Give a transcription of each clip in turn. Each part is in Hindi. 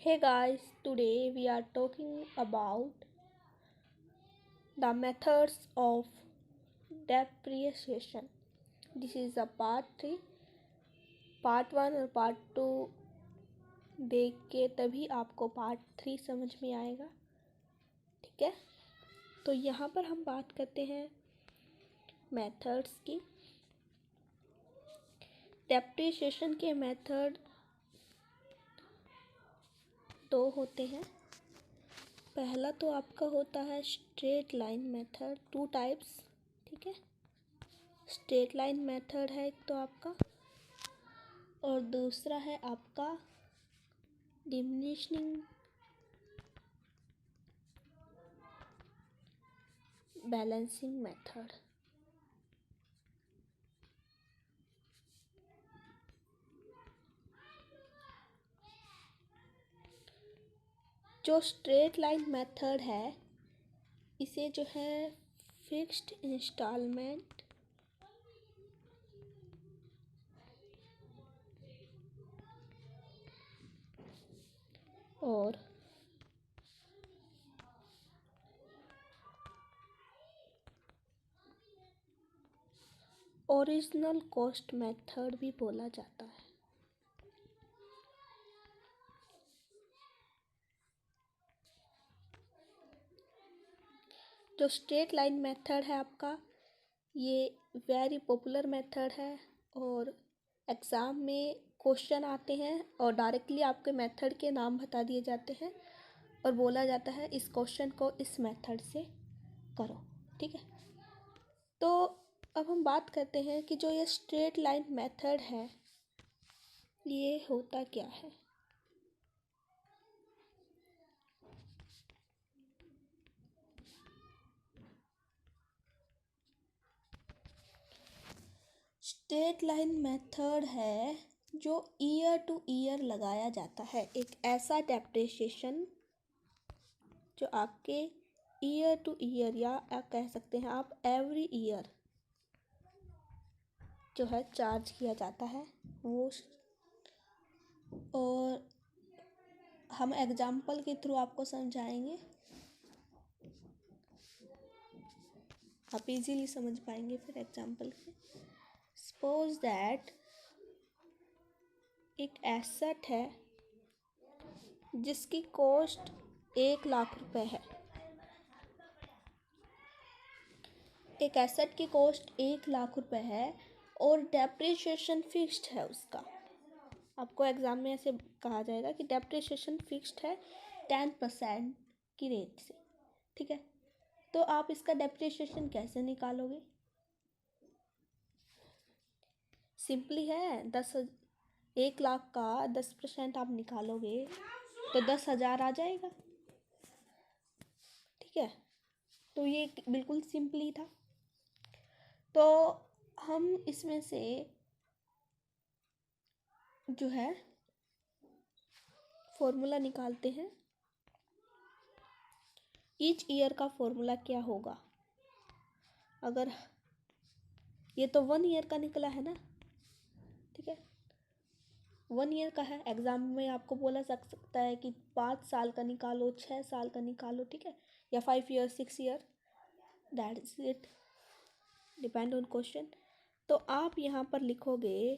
Hey guys, today we are talking about the methods of depreciation. This is a part 3, part 1 और part 2 देख के तभी आपको part 3 समझ में आएगा। ठीक है, तो यहाँ पर हम बात करते हैं मेथड्स की। डेप्रिसिएशन के मेथड दो होते हैं। पहला तो आपका होता है स्ट्रेट लाइन मेथड, 2 टाइप्स। ठीक है, स्ट्रेट लाइन मेथड है एक तो आपका, और दूसरा है आपका डिमिनिशिंग बैलेंसिंग मेथड। जो स्ट्रेट लाइन मेथड है इसे जो है फिक्स्ड इंस्टॉलमेंट और ओरिजिनल कॉस्ट मेथड भी बोला जाता है। जो स्ट्रेट लाइन मेथड है आपका, ये वेरी पॉपुलर मेथड है और एग्ज़ाम में क्वेश्चन आते हैं और डायरेक्टली आपके मेथड के नाम बता दिए जाते हैं और बोला जाता है इस क्वेश्चन को इस मेथड से करो। ठीक है, तो अब हम बात करते हैं कि जो ये स्ट्रेट लाइन मेथड है ये होता क्या है। स्ट्रेट लाइन मेथड है जो ईयर टू ईयर लगाया जाता है, एक ऐसा डेप्रिसिएशन जो आपके ईयर टू ईयर या कह सकते हैं आप एवरी ईयर जो है चार्ज किया जाता है वो। और हम एग्जाम्पल के थ्रू आपको समझाएंगे, आप इजीली समझ पाएंगे फिर एग्जाम्पल से। सपोज दैट एक एसेट है जिसकी कॉस्ट 1,00,000 रुपए है। एक एसेट की कॉस्ट 1,00,000 रुपए है और डेप्रिसिएशन फिक्स्ड है उसका। आपको एग्जाम में ऐसे कहा जाएगा कि डेप्रिसिएशन फिक्स्ड है 10% की रेट से। ठीक है, तो आप इसका डेप्रिसिएशन कैसे निकालोगे? सिंपली है, 1,00,000 का 10% आप निकालोगे तो 10,000 आ जाएगा। ठीक है, तो ये बिल्कुल सिंपली था। तो हम इसमें से जो है फॉर्मूला निकालते हैं। ईच ईयर का फॉर्मूला क्या होगा? अगर ये तो 1 ईयर का निकला है ना, ठीक है, 1 ईयर का है। एग्जाम में आपको बोला सकता है कि 5 साल का निकालो, 6 साल का निकालो, ठीक है, या 5 year, 6 year, that is it, depend on question. तो आप यहाँ पर लिखोगे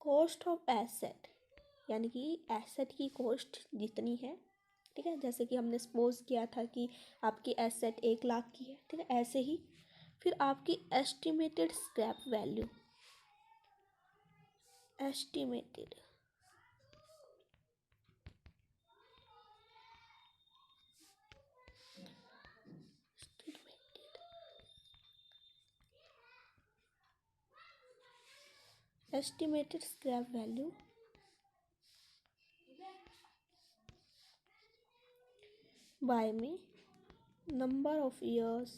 कॉस्ट ऑफ एसेट, यानी कि एसेट की कॉस्ट जितनी है। ठीक है, जैसे कि हमने सपोज किया था कि आपकी एसेट 1,00,000 की है। ठीक है, ऐसे ही फिर आपकी estimated scrap value, estimated estimated scrap value by में number of years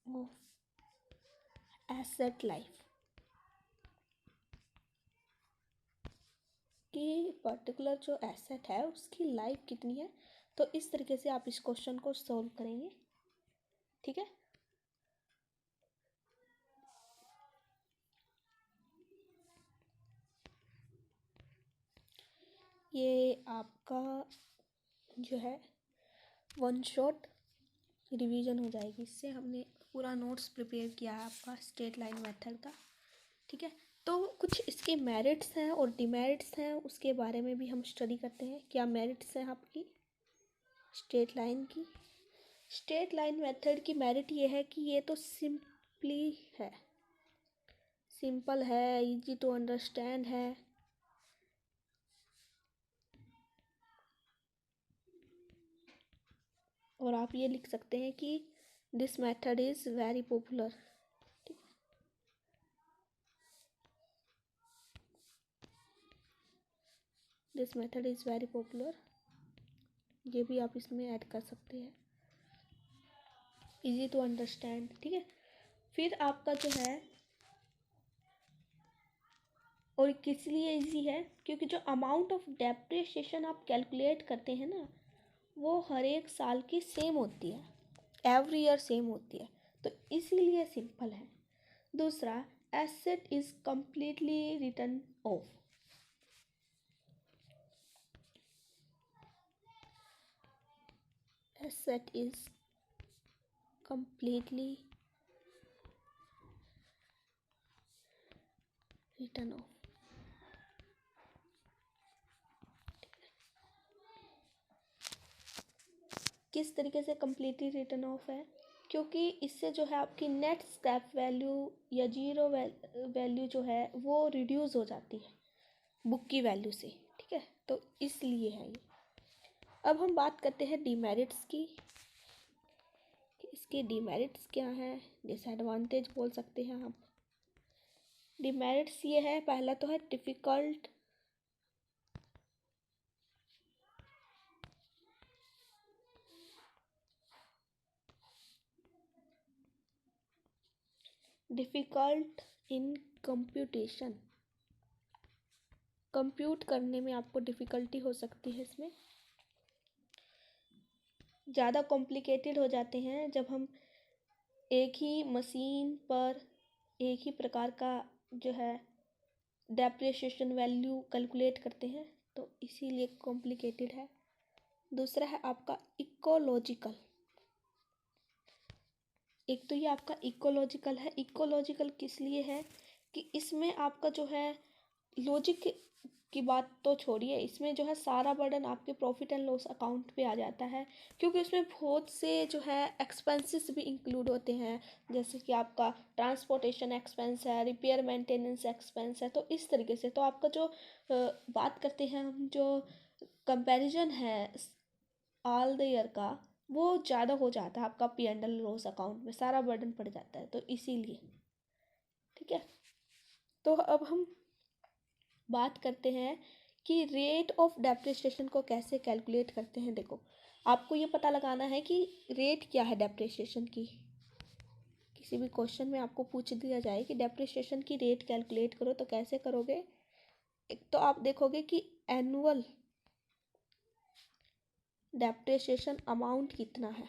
of asset life कि पर्टिकुलर जो एसेट है उसकी लाइफ कितनी है। तो इस तरीके से आप इस क्वेश्चन को सॉल्व करेंगे। ठीक है, ये आपका जो है वन शॉट रिवीजन हो जाएगी। इससे हमने पूरा नोट्स प्रिपेयर किया है आपका स्ट्रेट लाइन मेथड का, ठीक है। तो कुछ इसके मेरिट्स हैं और डिमेरिट्स हैं, उसके बारे में भी हम स्टडी करते हैं। क्या मेरिट्स हैं आपकी स्ट्रेट लाइन की? स्ट्रेट लाइन मेथड की मेरिट ये है कि ये तो सिंपली है, सिंपल है, इजी टू अंडरस्टैंड है, और आप ये लिख सकते हैं कि this method is very popular. This method is very popular, ये भी आप इसमें ऐड कर सकते हैं। इजी टू अंडरस्टैंड, ठीक है। फिर आपका जो है, और किस लिए इजी है, क्योंकि जो अमाउंट ऑफ डेप्रिसिएशन आप कैलकुलेट करते हैं ना, वो हर एक साल की सेम होती है, एवरी ईयर सेम होती है, तो इसीलिए सिंपल है। दूसरा, asset is completely return of. Asset is completely return of. किस तरीके से कम्प्लीटली रिटर्न ऑफ है? क्योंकि इससे जो है आपकी नेट स्क्रैप वैल्यू या जीरो वैल्यू जो है वो रिड्यूस हो जाती है बुक की वैल्यू से, ठीक है, तो इसलिए है ये। अब हम बात करते हैं डिमेरिट्स की, कि इसके डिमेरिट्स क्या हैं, डिसएडवांटेज बोल सकते हैं आप। डिमेरिट्स ये है, पहला तो है डिफ़िकल्ट डिफ़िकल्ट इन कंप्यूटेशन। कंप्यूट करने में आपको डिफ़िकल्टी हो सकती है, इसमें ज़्यादा कॉम्प्लिकेटेड हो जाते हैं जब हम एक ही मशीन पर एक ही प्रकार का जो है डेप्रिसिएशन वैल्यू कैलकुलेट करते हैं, तो इसीलिए कॉम्प्लिकेटेड है। दूसरा है आपका इकोलॉजिकल। एक तो ये आपका इकोलॉजिकल है। इकोलॉजिकल किस लिए है कि इसमें आपका जो है लॉजिक की बात तो छोड़िए, इसमें जो है सारा बर्डन आपके प्रॉफिट एंड लॉस अकाउंट पे आ जाता है, क्योंकि उसमें बहुत से जो है एक्सपेंसेस भी इंक्लूड होते हैं, जैसे कि आपका ट्रांसपोर्टेशन एक्सपेंस है, रिपेयर मेंटेनेंस एक्सपेंस है। तो इस तरीके से तो आपका जो बात करते हैं हम, जो कंपैरिजन है ऑल द ईयर का, वो ज़्यादा हो जाता है आपका P and L loss account में, सारा बर्डन पड़ जाता है, तो इसीलिए, ठीक है। तो अब हम बात करते हैं कि रेट ऑफ डेप्रिसिएशन को कैसे कैलकुलेट करते हैं। देखो, आपको ये पता लगाना है कि रेट क्या है डेप्रिसिएशन की। किसी भी क्वेश्चन में आपको पूछ दिया जाए कि डेप्रिसिएशन की रेट कैलकुलेट करो, तो कैसे करोगे? एक तो आप देखोगे कि एनुअल डेप्रिसिएशन अमाउंट कितना है,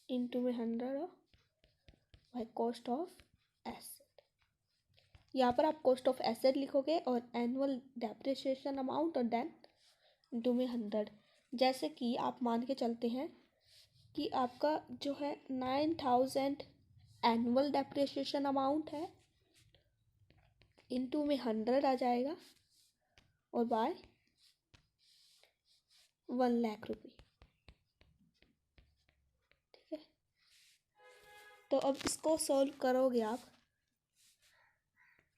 इनटू में 100 बाय कॉस्ट ऑफ एसेट। यहाँ पर आप कॉस्ट ऑफ एसेट लिखोगे और एनुअल डेप्रिसिएशन अमाउंट, और देन इनटू में 100। जैसे कि आप मान के चलते हैं कि आपका जो है 9000 एनुअल डेप्रिसिएशन अमाउंट है, इनटू में 100 आ जाएगा, और बाय 1,00,000 रुपये, ठीक है। तो अब इसको सॉल्व करोगे आप,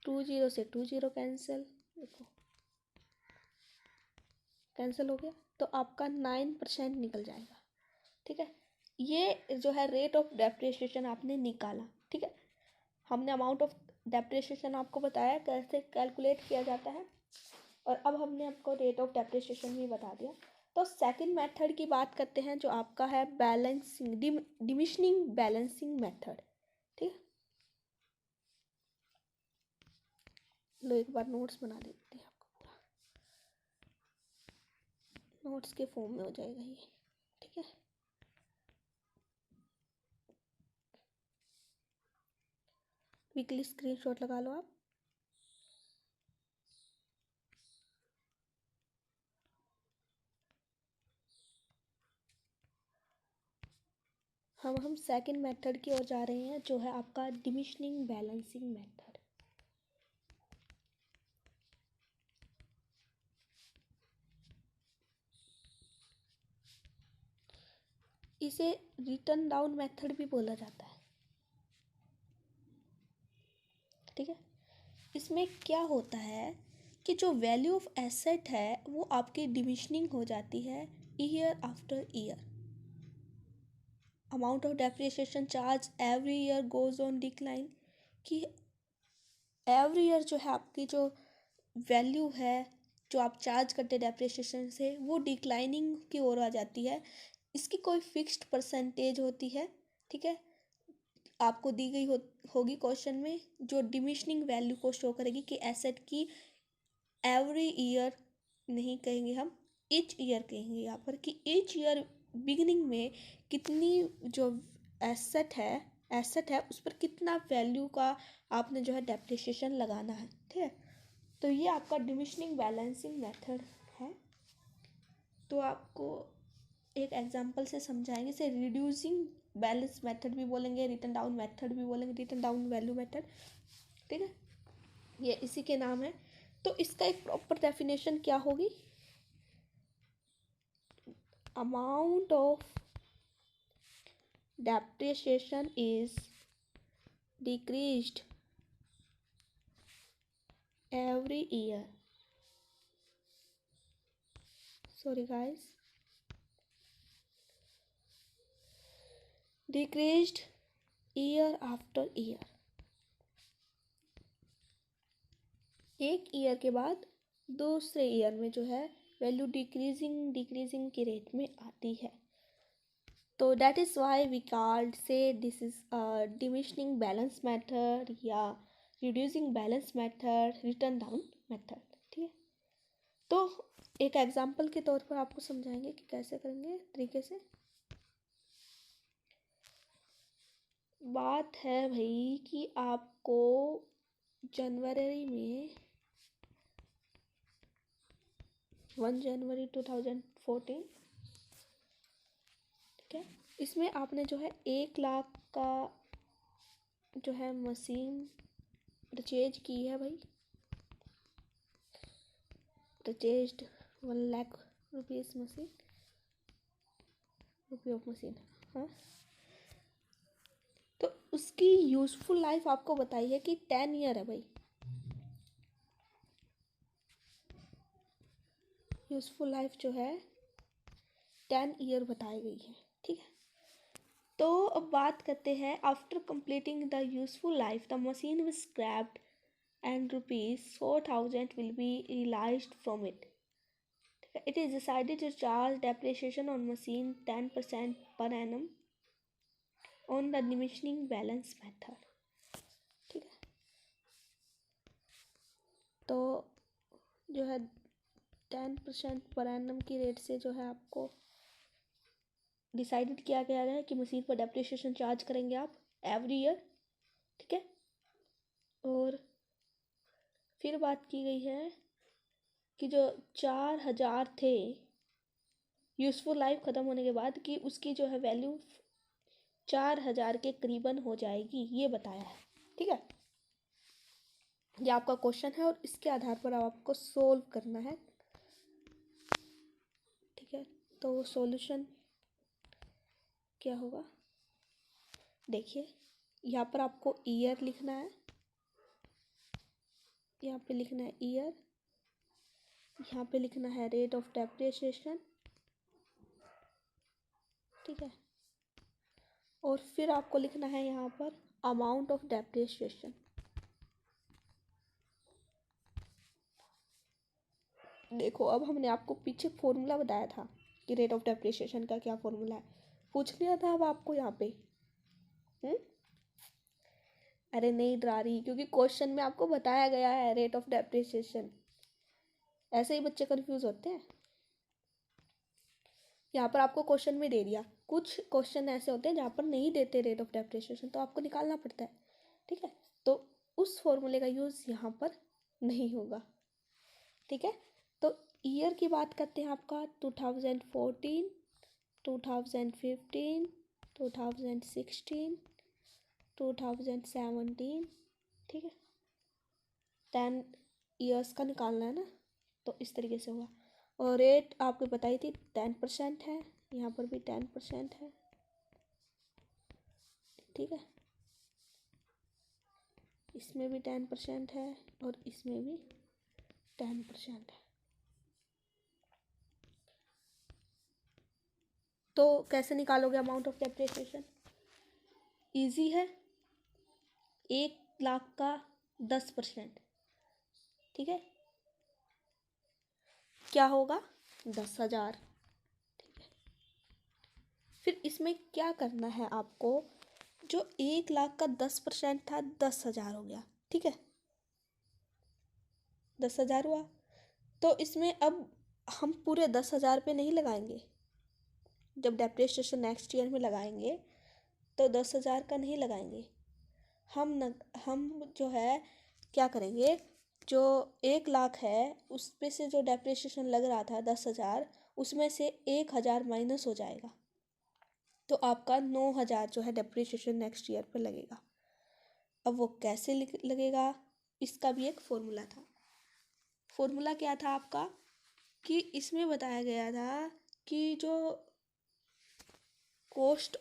20 से 20 कैंसिल, देखो कैंसिल हो गया, तो आपका 9% निकल जाएगा, ठीक है। ये जो है रेट ऑफ डेप्रिसिएशन आपने निकाला, ठीक है। हमने अमाउंट ऑफ डेप्रिसिएशन आपको बताया कैसे कैलकुलेट किया जाता है, और अब हमने आपको रेट ऑफ डेप्रिसिएशन भी बता दिया। तो सेकंड मेथड की बात करते हैं, जो आपका है बैलेंसिंग, डिमिशनिंग बैलेंसिंग मेथड, ठीक है। लो एक बार नोट्स बना देते हैं, आपको पूरा नोट्स के फॉर्म में हो जाएगा ये, ठीक है। वीकली स्क्रीनशॉट लगा लो आप। हम सेकंड मेथड की ओर जा रहे हैं, जो है आपका डिमिशनिंग बैलेंसिंग मेथड। इसे रिटर्न डाउन मेथड भी बोला जाता है, ठीक है। इसमें क्या होता है कि जो वैल्यू ऑफ एसेट है वो आपकी डिमिशनिंग हो जाती है year after year. Amount of depreciation charge every year goes on decline, कि एवरी ईयर जो है आपकी जो वैल्यू है जो आप चार्ज करते डेप्रिसिएशन से वो डिक्लाइनिंग की ओर आ जाती है। इसकी कोई फिक्स्ड परसेंटेज होती है, ठीक है, आपको दी गई होगी क्वेश्चन में, जो डिमिशनिंग वैल्यू को शो करेगी कि एसेट की एवरी ईयर नहीं कहेंगे हम, ईच ईयर कहेंगे यहाँ पर, कि ईच ईयर बिगिनिंग में कितनी जो एसेट है उस पर कितना वैल्यू का आपने जो है डेप्रिसिएशन लगाना है, ठीक है। तो ये आपका डिमिशनिंग बैलेंसिंग मेथड है। तो आपको एक एग्जांपल से समझाएंगे, इसे रिड्यूसिंग बैलेंस मेथड भी बोलेंगे, रिटर्न डाउन मेथड भी बोलेंगे, रिटर्न डाउन वैल्यू मेथड, ठीक है, ये इसी के नाम है। तो इसका एक प्रॉपर डेफिनेशन क्या होगी, amount of depreciation is decreased every year, sorry guys, decreased year after year, एक ईयर के बाद दूसरे ईयर में जो है वैल्यू डिक्रीजिंग की रेट में आती है। तो that is why we called say this is diminishing balance method या reducing balance method, written down method, ठीक है। तो एक एग्जांपल के तौर पर आपको समझाएंगे कि कैसे करेंगे तरीके से। बात है भाई कि आपको जनवरी में 1 जनवरी 2014, ठीक है, इसमें आपने जो है 1 लाख का जो है मशीन परचेज की है भाई, परचेज्ड 1 लाख रुपीज़ मशीन, रुपये ऑफ मशीन, हाँ। तो उसकी यूज़फुल लाइफ आपको बताई है कि 10 ईयर है भाई, यूज़फुल लाइफ जो है 10 ईयर बताई गई है, ठीक है। तो अब बात करते हैं, after completing the useful life the machine will scraped and rupees 4,000 will be realized from it. It is decided to charge depreciation on machine 10% per annum on the diminishing balance method, ठीक है। तो जो है 10% पर एनम की रेट से जो है आपको डिसाइडेड किया गया है कि मशीन पर डेप्रिसिएशन चार्ज करेंगे आप एवरी ईयर, ठीक है। और फिर बात की गई है कि जो 4,000 थे यूज़फुल लाइफ ख़त्म होने के बाद, कि उसकी जो है वैल्यू 4,000 के करीबन हो जाएगी, ये बताया है, ठीक है। ये आपका क्वेश्चन है और इसके आधार पर आपको सोल्व करना है, ठीक है। तो सॉल्यूशन क्या होगा, देखिए यहाँ पर आपको ईयर लिखना है, यहाँ पे लिखना है ईयर, यहाँ पे लिखना है रेट ऑफ डेप्रिसिएशन, ठीक है। और फिर आपको लिखना है यहाँ पर अमाउंट ऑफ डेप्रिसिएशन। देखो अब हमने आपको पीछे फॉर्मूला बताया था कि रेट ऑफ डेप्रिसिएशन का क्या फॉर्मूला है, पूछ लिया था अब आपको यहाँ पे। अरे नहीं डरा रही, क्योंकि क्वेश्चन में आपको बताया गया है रेट ऑफ डेप्रिसिएशन, ऐसे ही बच्चे कंफ्यूज होते हैं। यहाँ पर आपको क्वेश्चन में दे दिया, कुछ क्वेश्चन ऐसे होते हैं जहाँ पर नहीं देते रेट ऑफ डेप्रिसिएशन, तो आपको निकालना पड़ता है, ठीक है। तो उस फॉर्मूले का यूज़ यहाँ पर नहीं होगा, ठीक है। तो ईयर की बात करते हैं आपका 2014, 2015, 2016, 2017, ठीक है, 10 ईयर्स का निकालना है ना, तो इस तरीके से होगा। और रेट आपको बताई थी 10% है, यहाँ पर भी 10% है, ठीक है, इसमें भी 10% है और इसमें भी 10% है। तो कैसे निकालोगे अमाउंट ऑफ डेप्रिसिएशन? इजी है, 1 लाख का 10%, ठीक है, क्या होगा? 10,000, ठीक है। फिर इसमें क्या करना है आपको, जो 1 लाख का 10% था 10,000 हो गया, ठीक है, 10,000 हुआ। तो इसमें अब हम पूरे 10,000 पे नहीं लगाएंगे, जब डेप्रिसिएशन नेक्स्ट ईयर में लगाएंगे तो 10,000 का नहीं लगाएंगे, हम जो है क्या करेंगे, जो 1 लाख है उस पे से जो डेप्रिसिएशन लग रहा था 10,000, उसमें से 1,000 माइनस हो जाएगा, तो आपका 9,000 जो है डेप्रिसिएशन नेक्स्ट ईयर पे लगेगा। अब वो कैसे लगेगा, इसका भी एक फॉर्मूला था। फॉर्मूला क्या था आपका, कि इसमें बताया गया था कि जो कॉस्ट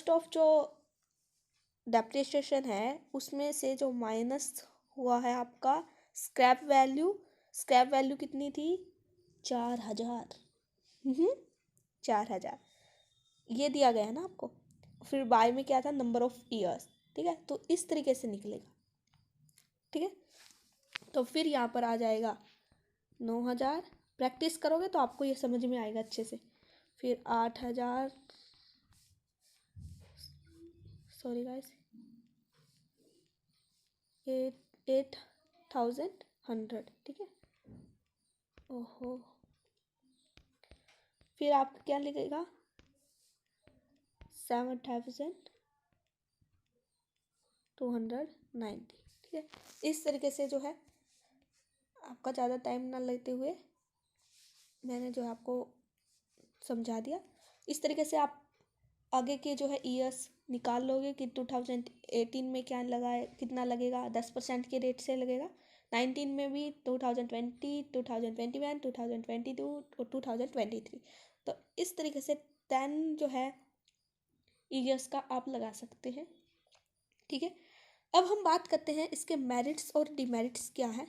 ऑफ जो डेप्रिसिएशन है उसमें से जो माइनस हुआ है आपका स्क्रैप वैल्यू कितनी थी? 4,000। 4,000 ये दिया गया है ना आपको। फिर बाय में क्या था? नंबर ऑफ ईयर्स, ठीक है, तो इस तरीके से निकलेगा, ठीक है। तो फिर यहाँ पर आ जाएगा 9,000, प्रैक्टिस करोगे तो आपको ये समझ में आएगा अच्छे से। फिर 8,000, सॉरी गाइस, 8,100, ठीक है। ओहो, फिर आपका क्या लिखेगा? 7,290, ठीक है। इस तरीके से जो है आपका ज़्यादा टाइम ना लेते हुए मैंने जो है आपको समझा दिया। इस तरीके से आप आगे के जो है ईयर्स निकाल लोगे कि 2018 में क्या लगा है, कितना लगेगा, 10% के रेट से लगेगा। 19 में भी 2020, 2021, 2022 और 2023। तो इस तरीके से 10 जो है ईयर्स का आप लगा सकते हैं, ठीक है। अब हम बात करते हैं इसके मेरिट्स और डिमेरिट्स क्या है,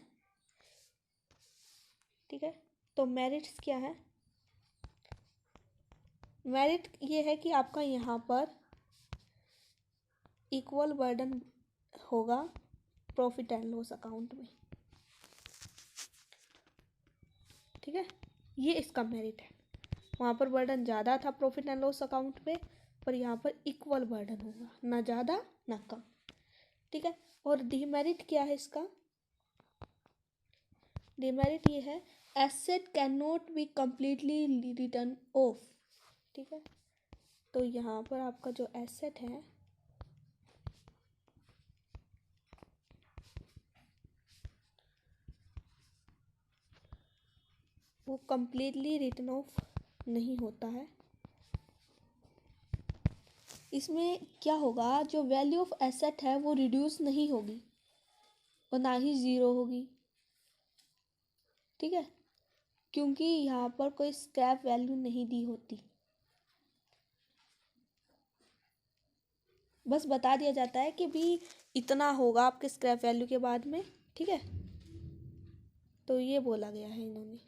ठीक है। तो मेरिट्स क्या है? मेरिट ये है कि आपका यहाँ पर इक्वल बर्डन होगा प्रॉफिट एंड लॉस अकाउंट में, ठीक है, ये इसका मेरिट है। वहाँ पर बर्डन ज़्यादा था प्रॉफिट एंड लॉस अकाउंट पे, पर यहाँ पर इक्वल बर्डन होगा, ना ज़्यादा ना कम, ठीक है। और डिमेरिट क्या है इसका? डिमेरिट ये है, asset can not be completely return of, ठीक है। तो यहाँ पर आपका जो एसेट है वो कम्प्लीटली रिटर्न ऑफ नहीं होता है। इसमें क्या होगा, जो वैल्यू ऑफ एसेट है वो रिड्यूस नहीं होगी और ना ही ज़ीरो होगी, ठीक है, क्योंकि यहाँ पर कोई स्क्रैप वैल्यू नहीं दी होती। बस बता दिया जाता है कि भी इतना होगा आपके स्क्रैप वैल्यू के बाद में, ठीक है। तो ये बोला गया है इन्होंने।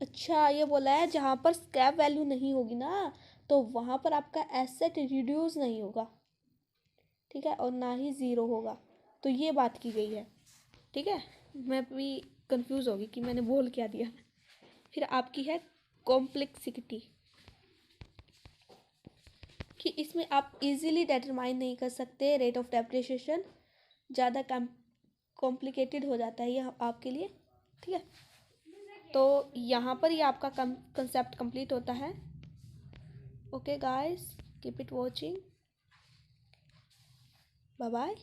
अच्छा, ये बोला है जहाँ पर स्क्रैप वैल्यू नहीं होगी ना, तो वहाँ पर आपका एसेट रिड्यूस नहीं होगा, ठीक है, और ना ही ज़ीरो होगा। तो ये बात की गई है, ठीक है। मैं भी कंफ्यूज होगी कि मैंने बोल क्या दिया। फिर आपकी है कॉम्प्लेक्सिटी, कि इसमें आप इजीली डिटरमाइन नहीं कर सकते रेट ऑफ डेप्रिसिएशन, ज़्यादा कॉम्प्लिकेटेड हो जाता है ये आपके लिए, ठीक है। तो यहाँ पर ये आपका कंसेप्ट कंप्लीट होता है। Okay guys, keep it watching, bye bye.